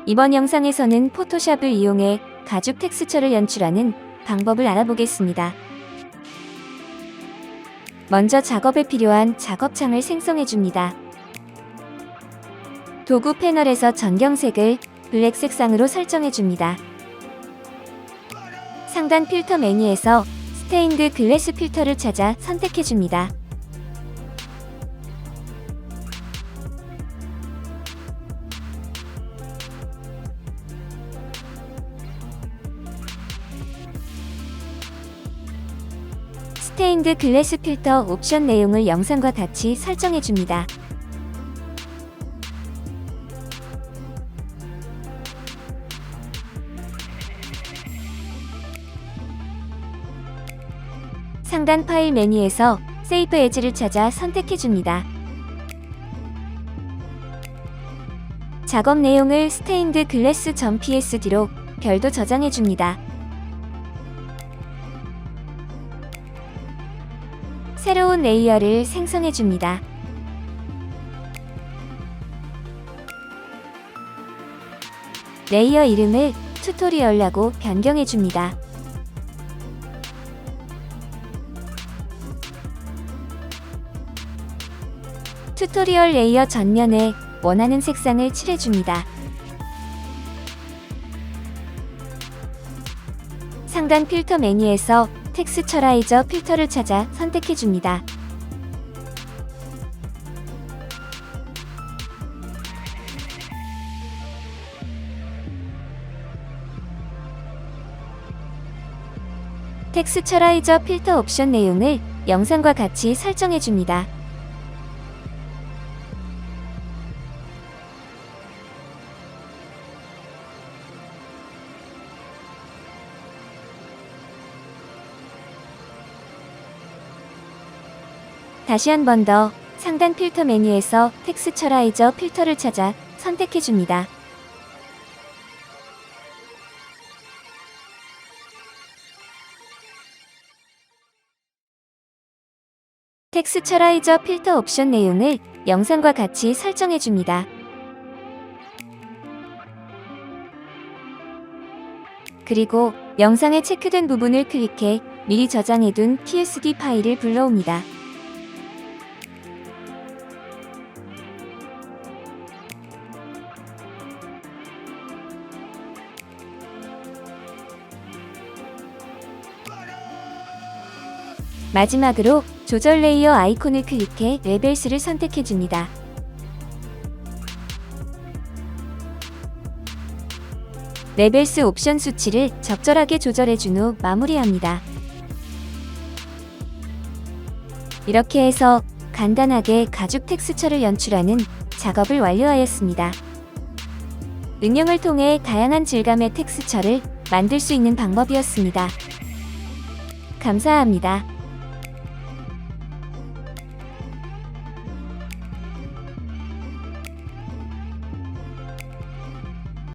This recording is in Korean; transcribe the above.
이번 영상에서는 포토샵을 이용해 가죽 텍스처를 연출하는 방법을 알아보겠습니다. 먼저 작업에 필요한 작업창을 생성해줍니다. 도구 패널에서 전경색을 블랙 색상으로 설정해줍니다. 상단 필터 메뉴에서 스테인드 글래스 필터를 찾아 선택해줍니다. 스테인드 글래스 필터 옵션 내용을 영상과 같이 설정해줍니다. 상단 파일 메뉴에서 세이브 에즈를 찾아 선택해줍니다. 작업 내용을 스테인드 글래스 .psd로 별도 저장해줍니다. 새로운 레이어를 생성해줍니다. 레이어 이름을 튜토리얼라고 변경해줍니다. 튜토리얼 레이어 전면에 원하는 색상을 칠해줍니다. 상단 필터 메뉴에서 텍스처라이저 필터를 찾아 선택해줍니다. 텍스처라이저 필터 옵션 내용을 영상과 같이 설정해줍니다. 다시 한 번 더 상단 필터 메뉴에서 텍스처라이저 필터를 찾아 선택해줍니다. 텍스처라이저 필터 옵션 내용을 영상과 같이 설정해줍니다. 그리고 영상에 체크된 부분을 클릭해 미리 저장해둔 PSD 파일을 불러옵니다. 마지막으로 조절 레이어 아이콘을 클릭해 레벨스를 선택해줍니다. 레벨스 옵션 수치를 적절하게 조절해준 후 마무리합니다. 이렇게 해서 간단하게 가죽 텍스처를 연출하는 작업을 완료하였습니다. 응용을 통해 다양한 질감의 텍스처를 만들 수 있는 방법이었습니다. 감사합니다.